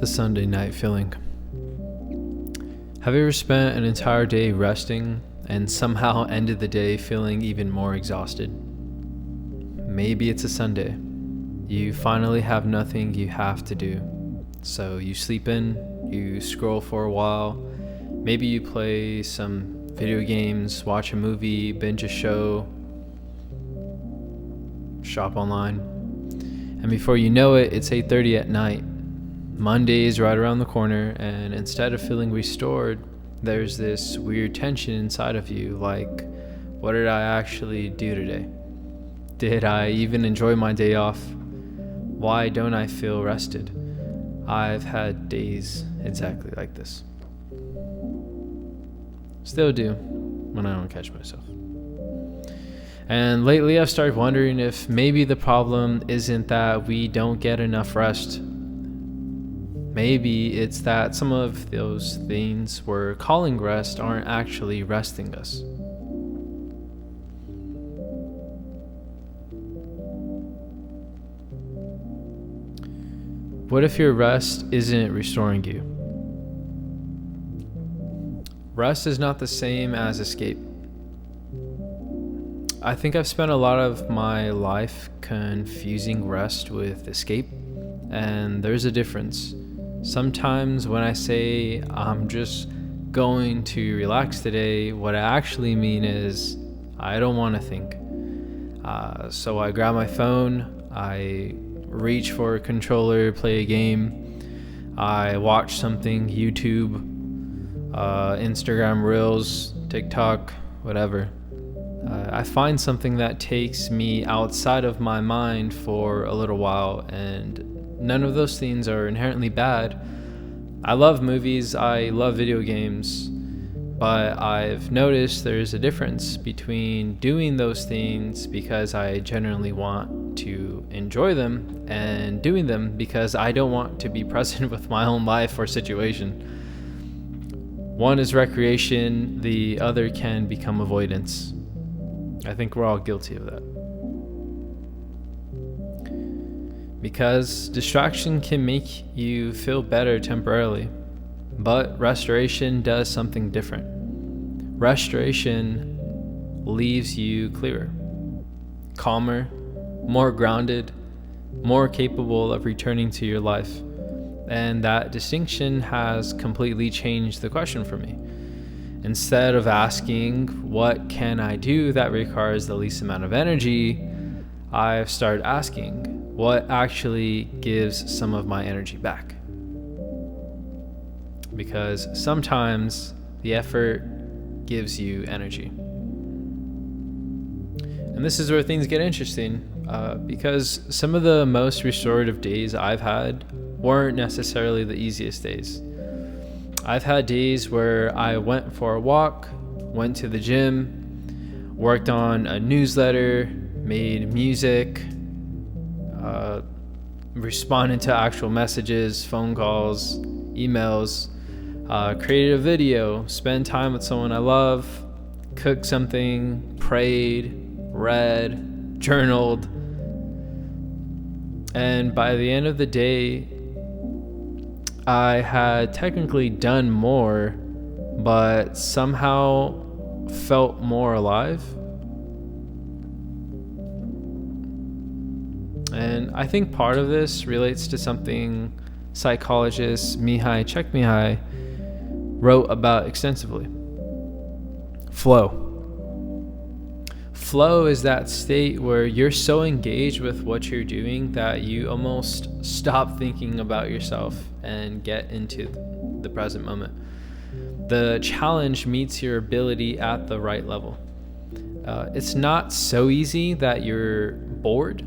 The Sunday night feeling. Have you ever spent an entire day resting and somehow ended the day feeling even more exhausted? Maybe it's a Sunday. You finally have nothing you have to do. So you sleep in, you scroll for a while, maybe you play some video games, watch a movie, binge a show, shop online. And before you know it, it's 8:30 at night. Monday is right around the corner, and instead of feeling restored, there's this weird tension inside of you, like, what did I actually do today? Did I even enjoy my day off? Why don't I feel rested? I've had days exactly like this. Still do, when I don't catch myself. And lately I've started wondering if maybe the problem isn't that we don't get enough rest. Maybe it's that some of those things we're calling rest aren't actually resting us. What if your rest isn't restoring you? Rest is not the same as escape. I think I've spent a lot of my life confusing rest with escape, and there's a difference. Sometimes when I say I'm just going to relax today, what I actually mean is I don't want to think. So I grab my phone, I reach for a controller, play a game, I watch something, YouTube, Instagram Reels, TikTok, whatever. I find something that takes me outside of my mind for a little while, and none of those things are inherently bad. I love movies, I love video games, but I've noticed there's a difference between doing those things because I genuinely want to enjoy them and doing them because I don't want to be present with my own life or situation. One is recreation, the other can become avoidance. I think we're all guilty of that. Because distraction can make you feel better temporarily, but restoration does something different. Restoration leaves you clearer, calmer, more grounded, more capable of returning to your life. And that distinction has completely changed the question for me. Instead of asking, what can I do that requires the least amount of energy, I've started asking, what actually gives some of my energy back? Because sometimes the effort gives you energy. And this is where things get interesting, because some of the most restorative days I've had weren't necessarily the easiest days. I've had days where I went for a walk, went to the gym, worked on a newsletter, made music, responded to actual messages, phone calls, emails, created a video, spent time with someone I love, cooked something, prayed, read, journaled. And by the end of the day, I had technically done more, but somehow felt more alive. And I think part of this relates to something psychologist Mihai Csikszentmihalyi wrote about extensively. Flow. Flow is that state where you're so engaged with what you're doing that you almost stop thinking about yourself and get into the present moment. The challenge meets your ability at the right level. It's not so easy that you're bored,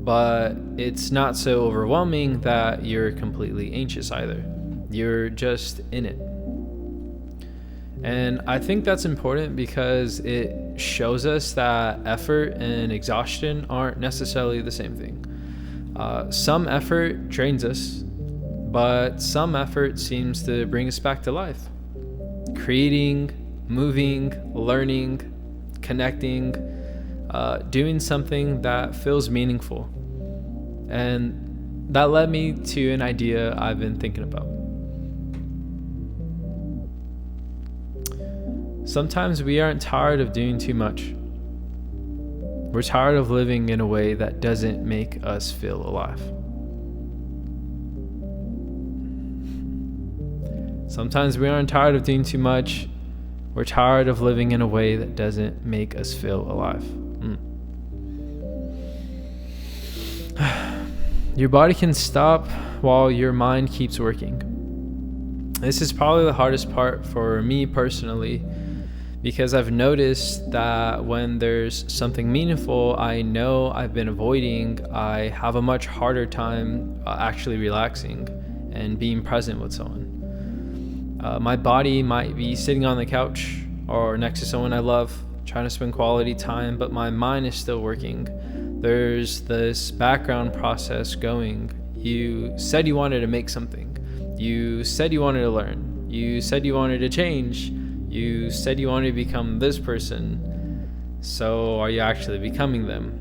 but it's not so overwhelming that you're completely anxious either. You're just in it. And I think that's important because it shows us that effort and exhaustion aren't necessarily the same thing. Some effort drains us, but some effort seems to bring us back to life. Creating, moving, learning, connecting, doing something that feels meaningful. And that led me to an idea I've been thinking about. Sometimes we aren't tired of doing too much. We're tired of living in a way that doesn't make us feel alive. Sometimes we aren't tired of doing too much. We're tired of living in a way that doesn't make us feel alive. Your body can stop while your mind keeps working. This is probably the hardest part for me personally, because I've noticed that when there's something meaningful I know I've been avoiding, I have a much harder time actually relaxing and being present with someone. My body might be sitting on the couch or next to someone I love, trying to spend quality time, but my mind is still working. There's this background process going. You said you wanted to make something. You said you wanted to learn. You said you wanted to change. You said you wanted to become this person. So are you actually becoming them?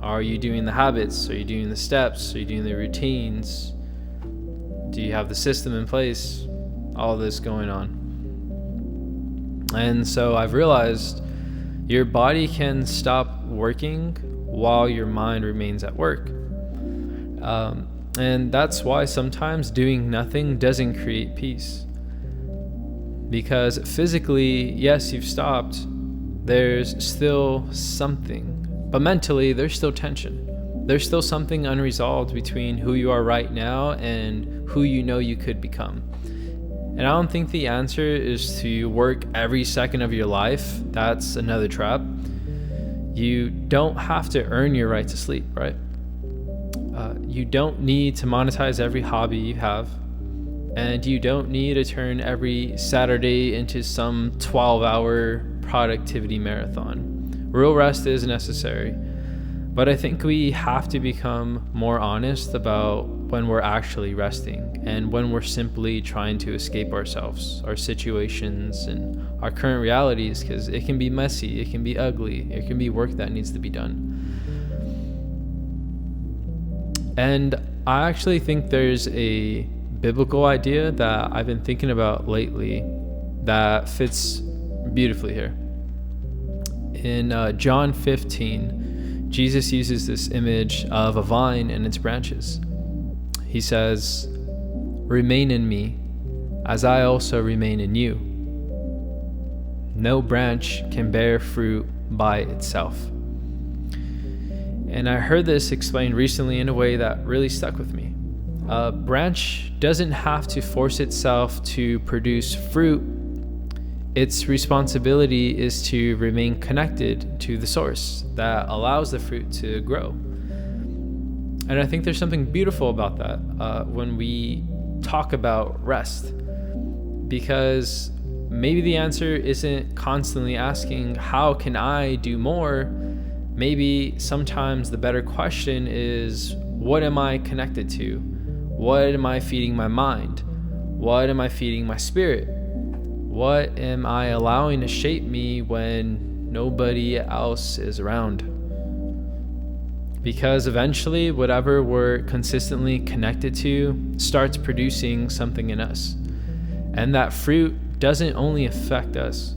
Are you doing the habits? Are you doing the steps? Are you doing the routines? Do you have the system in place? All this going on. And so I've realized your body can stop working while your mind remains at work. And that's why sometimes doing nothing doesn't create peace. Because physically, yes, you've stopped, there's still something. But mentally, there's still tension. There's still something unresolved between who you are right now and who you know you could become. And I don't think the answer is to work every second of your life. That's another trap. You don't have to earn your right to sleep, right? You don't need to monetize every hobby you have. And you don't need to turn every Saturday into some 12-hour productivity marathon. Real rest is necessary. But I think we have to become more honest about when we're actually resting and when we're simply trying to escape ourselves, our situations, and our current realities, because it can be messy, it can be ugly, it can be work that needs to be done. And I actually think there's a biblical idea that I've been thinking about lately that fits beautifully here. In John 15, Jesus uses this image of a vine and its branches. He says, "Remain in me, as I also remain in you. No branch can bear fruit by itself." And I heard this explained recently in a way that really stuck with me. A branch doesn't have to force itself to produce fruit. Its responsibility is to remain connected to the source that allows the fruit to grow. And I think there's something beautiful about that when we talk about rest, because maybe the answer isn't constantly asking, how can I do more? Maybe sometimes the better question is, what am I connected to? What am I feeding my mind? What am I feeding my spirit? What am I allowing to shape me when nobody else is around? Because eventually, whatever we're consistently connected to starts producing something in us. And that fruit doesn't only affect us,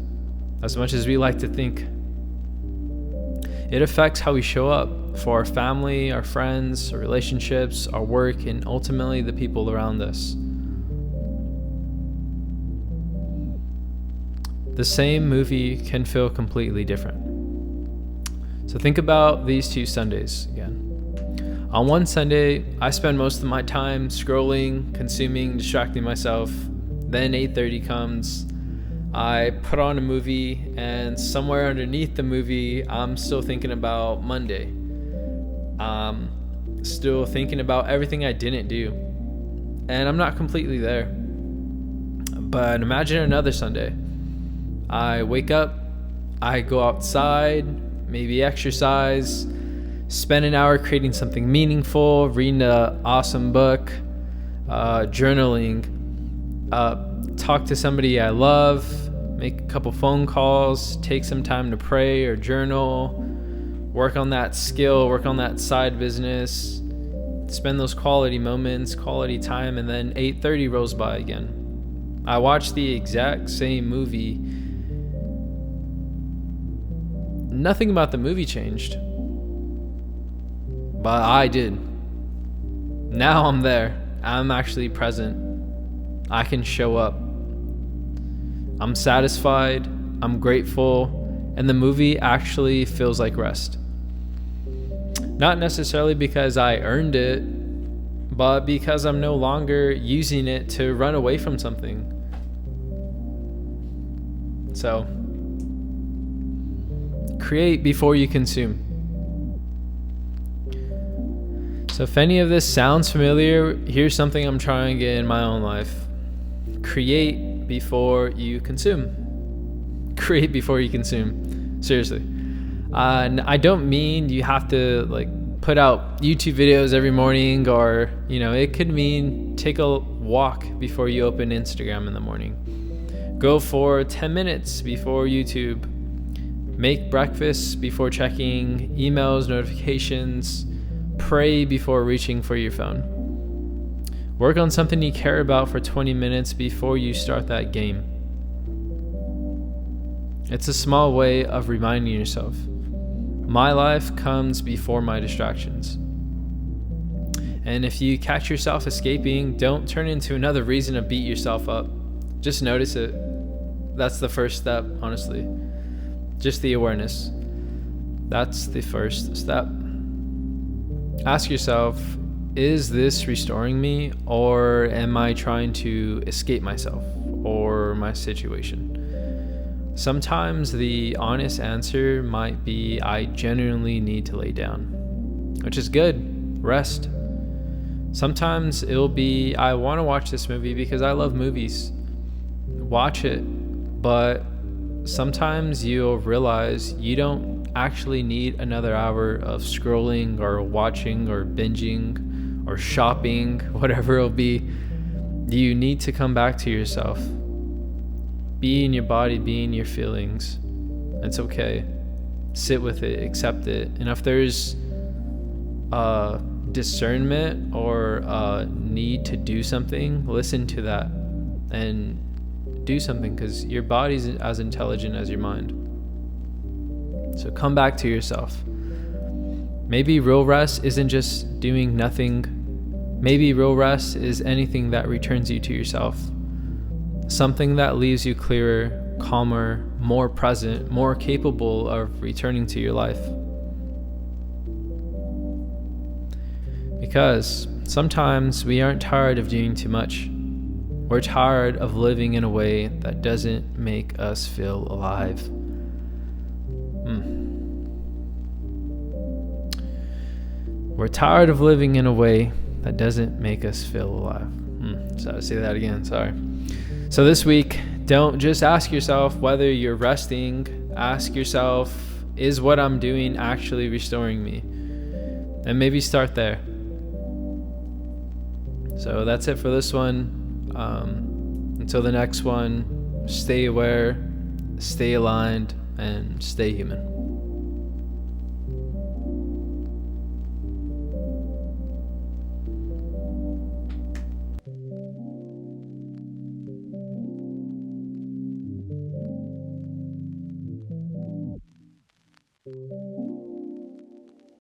as much as we like to think. It affects how we show up for our family, our friends, our relationships, our work, and ultimately the people around us. The same movie can feel completely different. So think about these 2 Sundays again. On one Sunday, I spend most of my time scrolling, consuming, distracting myself. Then 8:30 comes. I put on a movie, and somewhere underneath the movie, I'm still thinking about Monday. I'm still thinking about everything I didn't do. And I'm not completely there. But imagine another Sunday. I wake up, I go outside, maybe exercise, spend an hour creating something meaningful, reading an awesome book, journaling, talk to somebody I love, make a couple phone calls, take some time to pray or journal, work on that skill, work on that side business, spend those quality moments, quality time, and then 8:30 rolls by again. I watch the exact same movie. Nothing about the movie changed, but I did. Now I'm there. I'm actually present. I can show up. I'm satisfied. I'm grateful. And the movie actually feels like rest. Not necessarily because I earned it, but because I'm no longer using it to run away from something. So, create before you consume. So if any of this sounds familiar, here's something I'm trying to get in my own life. Create before you consume. Create before you consume. Seriously. I don't mean you have to put out YouTube videos every morning, or it could mean take a walk before you open Instagram in the morning. Go for 10 minutes before YouTube. Make breakfast before checking emails, notifications. Pray before reaching for your phone. Work on something you care about for 20 minutes before you start that game. It's a small way of reminding yourself, my life comes before my distractions. And if you catch yourself escaping, don't turn into another reason to beat yourself up. Just notice it. That's the first step, honestly. Just the awareness. That's the first step. Ask yourself, is this restoring me, or am I trying to escape myself or my situation? Sometimes the honest answer might be, I genuinely need to lay down, which is good. Rest. Sometimes it'll be, I want to watch this movie because I love movies. Watch it. But sometimes you'll realize you don't actually need another hour of scrolling or watching or binging or shopping, whatever it'll be. You need to come back to yourself. Be in your body, be in your feelings. It's okay. Sit with it, accept it. And if there's discernment or need to do something, listen to that and do something, because your body's as intelligent as your mind. So come back to yourself. Maybe real rest isn't just doing nothing. Maybe real rest is anything that returns you to yourself. Something that leaves you clearer, calmer, more present, more capable of returning to your life. Because sometimes we aren't tired of doing too much. We're tired of living in a way that doesn't make us feel alive. We're tired of living in a way that doesn't make us feel alive. So I'll say that again, sorry. So this week, don't just ask yourself whether you're resting. Ask yourself, is what I'm doing actually restoring me? And maybe start there. So that's it for this one. Until the next one, stay aware, stay aligned, and stay human.